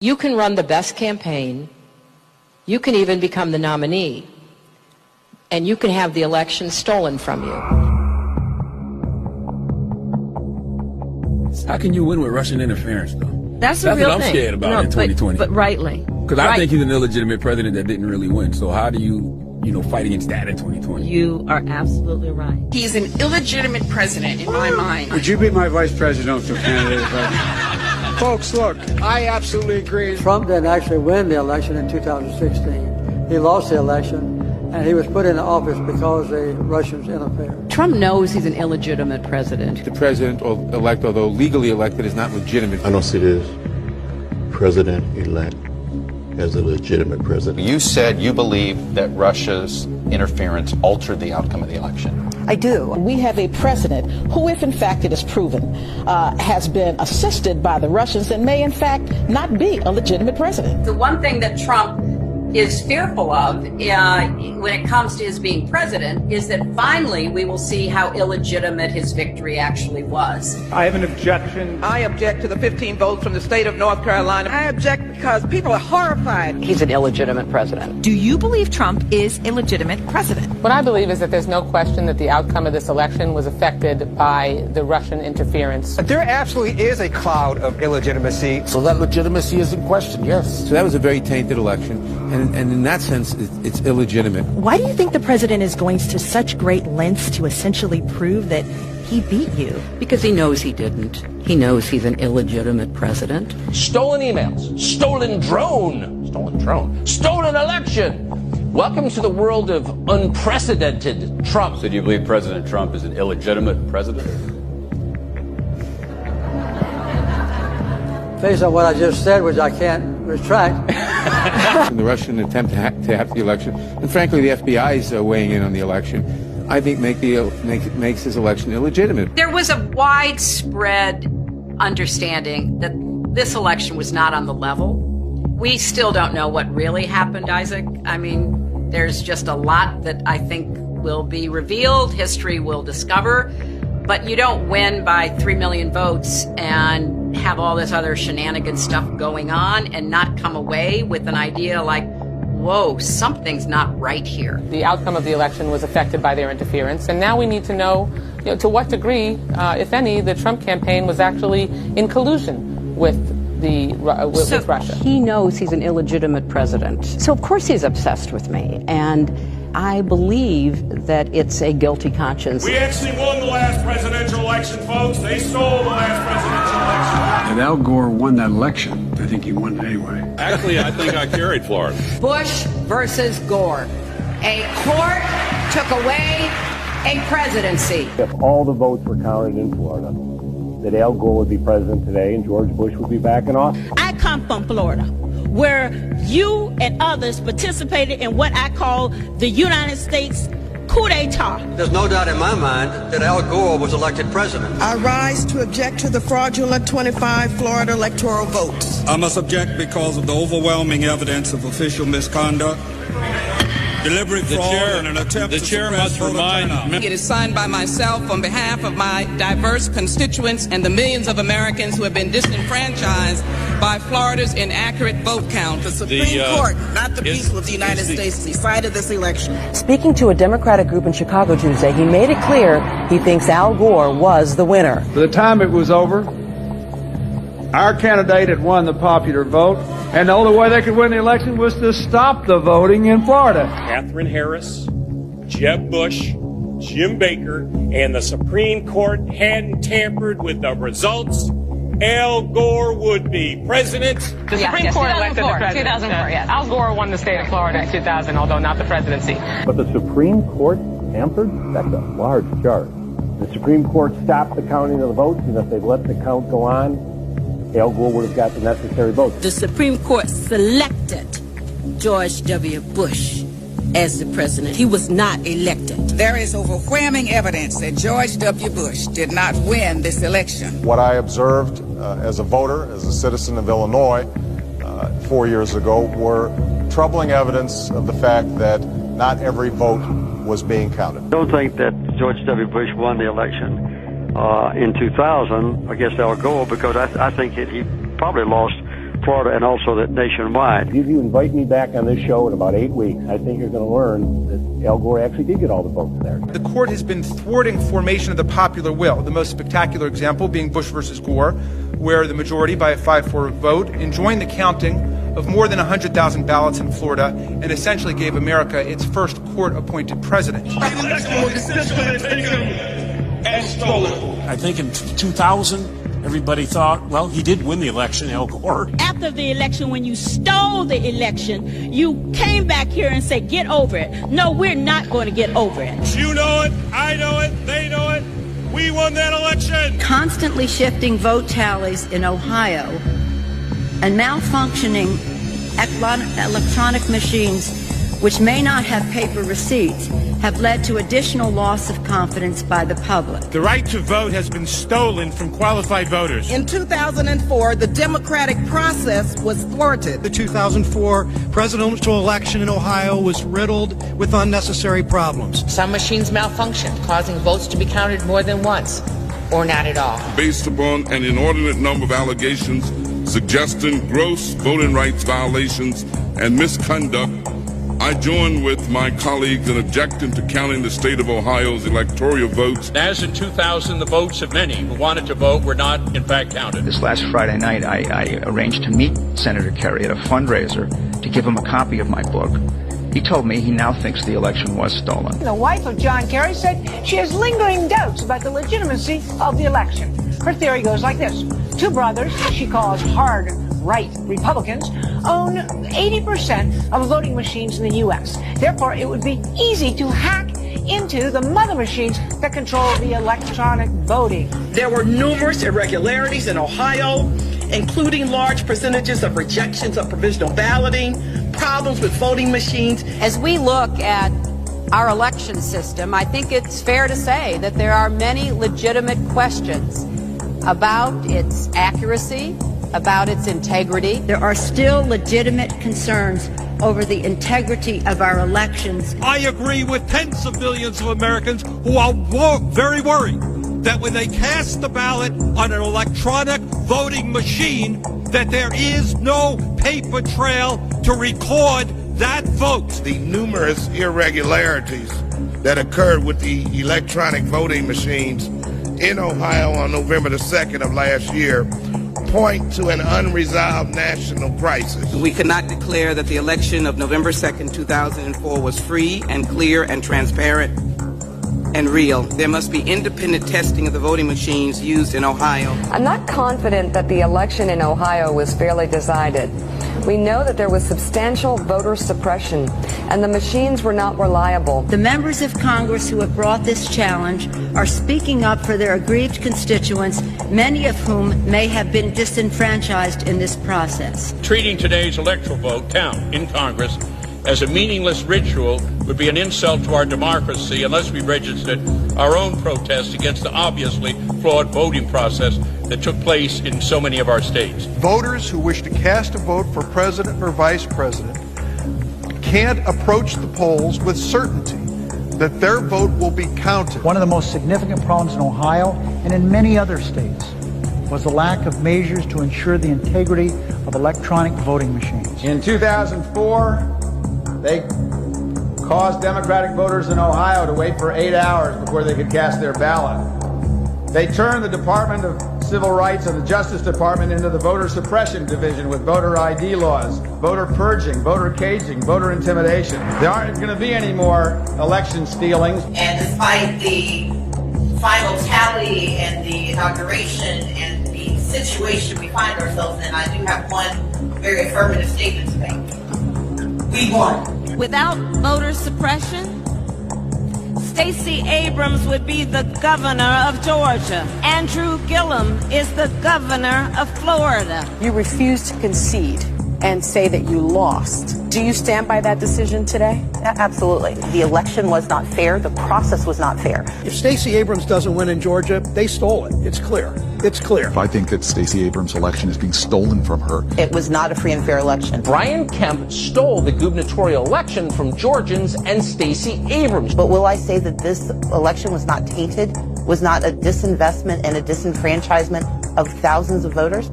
You can run the best campaign, you can even become the nominee, and you can have the election stolen from you. How can you win with Russian interference, though? That's the real what I'm thing. scared about in 2020. But rightly. Because I think he's an illegitimate president that didn't really win. So how do you fight against that in 2020? You are absolutely right. He's an illegitimate president in my mind. Would you be my vice presidential candidate? Folks, look, I absolutely agree. Trump didn't actually win the election in 2016. He lost the election, and he was put into office because the Russians interfered. Trump knows he's an illegitimate president. The president-elect, although legally elected, is not legitimate. I don't see this president-elect as a legitimate president. You said you believe that Russia's interference altered the outcome of the election. I do. We have a president who, if in fact it is proven, has been assisted by the Russians and may in fact not be a legitimate president. The one thing that Trump is fearful of when it comes to his being president is that finally we will see how illegitimate his victory actually was. I have an objection. I object to the 15 votes from the state of North Carolina. I object because people are horrified. He's an illegitimate president. Do you believe Trump is a legitimate president? What I believe is that there's no question that the outcome of this election was affected by the Russian interference. There absolutely is a cloud of illegitimacy. So that legitimacy is in question, yes. So that was a very tainted election. And in that sense, it's illegitimate. Why do you think the president is going to such great lengths to essentially prove that he beat you? Because he knows he didn't. He knows he's an illegitimate president. Stolen emails, stolen drone, stolen election. Welcome to the world of unprecedented Trump. So do you believe President Trump is an illegitimate president? Based on what I just said, which I can't retract. The Russian attempt to hack the election, and frankly, the FBI is weighing in on the election, I think makes his election illegitimate. There was a widespread understanding that this election was not on the level. We still don't know what really happened, Isaac. I mean, there's just a lot that I think will be revealed, history will discover, but you don't win by 3 million votes and have all this other shenanigan stuff going on and not come away with an idea like, whoa, something's not right here. The outcome of the election was affected by their interference, and now we need to know, to what degree, if any, the Trump campaign was actually in collusion with with Russia. He knows he's an illegitimate president. So of course he's obsessed with me. And I believe that it's a guilty conscience. We actually won the last presidential election, folks. They stole the last presidential election. If Al Gore won that election, I think he won it anyway. Actually, I think I carried Florida. Bush versus Gore. A court took away a presidency. If all the votes were counted in Florida, that Al Gore would be president today and George Bush would be back in office. I come from Florida, where you and others participated in what I call the United States coup d'etat. There's no doubt in my mind that Al Gore was elected president. I rise to object to the fraudulent 25 Florida electoral votes. I must object because of the overwhelming evidence of official misconduct, deliberate fraud, and an attempt to suppress voter turnout. It is signed by myself on behalf of my diverse constituents and the millions of Americans who have been disenfranchised by Florida's inaccurate vote count. The Supreme Court, not the people of the United States, decided this election. Speaking to a Democratic group in Chicago Tuesday, he made it clear he thinks Al Gore was the winner. By the time it was over, our candidate had won the popular vote, and the only way they could win the election was to stop the voting in Florida. Katherine Harris, Jeb Bush, Jim Baker, and the Supreme Court hadn't tampered with the results, Al Gore would be president. The Supreme Court elected the president. 2004, yes. Al Gore won the state of Florida in 2000, although not the presidency. But the Supreme Court tampered? That's a large charge. The Supreme Court stopped the counting of the votes, and if they'd let the count go on, Al Gore would have got the necessary votes. The Supreme Court selected George W. Bush as the president. He was not elected. There is overwhelming evidence that George W. Bush did not win this election. What I observed as a voter, as a citizen of Illinois 4 years ago, were troubling evidence of the fact that not every vote was being counted. I don't think that George W. Bush won the election in 2000 against Al Gore, because I think he probably lost Florida and also that nationwide. If you invite me back on this show in about 8 weeks, I think you're going to learn that Al Gore actually did get all the votes there. The court has been thwarting formation of the popular will, the most spectacular example being Bush versus Gore, where the majority, by a 5-4 vote, enjoined the counting of more than 100,000 ballots in Florida and essentially gave America its first court-appointed president. I think in 2000, everybody thought, well, he did win the election, Al Gore. After the election, when you stole the election, you came back here and said, get over it. No, we're not going to get over it. You know it, I know it, they know it. We won that election. Constantly shifting vote tallies in Ohio and malfunctioning electronic machines, which may not have paper receipts, have led to additional loss of confidence by the public. The right to vote has been stolen from qualified voters. In 2004, the democratic process was thwarted. The 2004 presidential election in Ohio was riddled with unnecessary problems. Some machines malfunctioned, causing votes to be counted more than once, or not at all. Based upon an inordinate number of allegations suggesting gross voting rights violations and misconduct, I join with my colleagues in objecting to counting the state of Ohio's electoral votes. As in 2000, the votes of many who wanted to vote were not, in fact, counted. This last Friday night, I arranged to meet Senator Kerry at a fundraiser to give him a copy of my book. He told me he now thinks the election was stolen. The wife of John Kerry said she has lingering doubts about the legitimacy of the election. Her theory goes like this. Two brothers, she calls hard right Republicans, own 80% of voting machines in the U.S. Therefore, it would be easy to hack into the mother machines that control the electronic voting. There were numerous irregularities in Ohio, including large percentages of rejections of provisional balloting, problems with voting machines. As we look at our election system, I think it's fair to say that there are many legitimate questions about its accuracy, about its integrity. There are still legitimate concerns over the integrity of our elections. I agree with tens of millions of Americans who are very worried that when they cast the ballot on an electronic voting machine, that there is no paper trail to record that vote. The numerous irregularities that occurred with the electronic voting machines in Ohio on November the 2nd of last year point to an unresolved national crisis. We cannot declare that the election of November 2nd, 2004 was free and clear and transparent and real. There must be independent testing of the voting machines used in Ohio. I'm not confident that the election in Ohio was fairly decided. We know that there was substantial voter suppression, and the machines were not reliable. The members of Congress who have brought this challenge are speaking up for their aggrieved constituents, many of whom may have been disenfranchised in this process. Treating today's electoral vote count in Congress as a meaningless ritual would be an insult to our democracy unless we registered our own protest against the obviously flawed voting process that took place in so many of our states. Voters who wish to cast a vote for president or vice president can't approach the polls with certainty that their vote will be counted. One of the most significant problems in Ohio and in many other states was the lack of measures to ensure the integrity of electronic voting machines. In 2004, they caused Democratic voters in Ohio to wait for 8 hours before they could cast their ballot. They turned the Department of Civil Rights and the Justice Department into the voter suppression division with voter ID laws, voter purging, voter caging, voter intimidation. There aren't going to be any more election stealings. And despite the final tally and the inauguration and the situation we find ourselves in, I do have one very affirmative statement to make. We won. Without voter suppression, Stacey Abrams would be the governor of Georgia. Andrew Gillum is the governor of Florida. You refuse to concede and say that you lost. Do you stand by that decision today? Absolutely. The election was not fair. The process was not fair. If Stacey Abrams doesn't win in Georgia, they stole it. It's clear. It's clear. I think that Stacey Abrams' election is being stolen from her. It was not a free and fair election. Brian Kemp stole the gubernatorial election from Georgians and Stacey Abrams. But will I say that this election was not tainted, was not a disinvestment and a disenfranchisement of thousands of voters?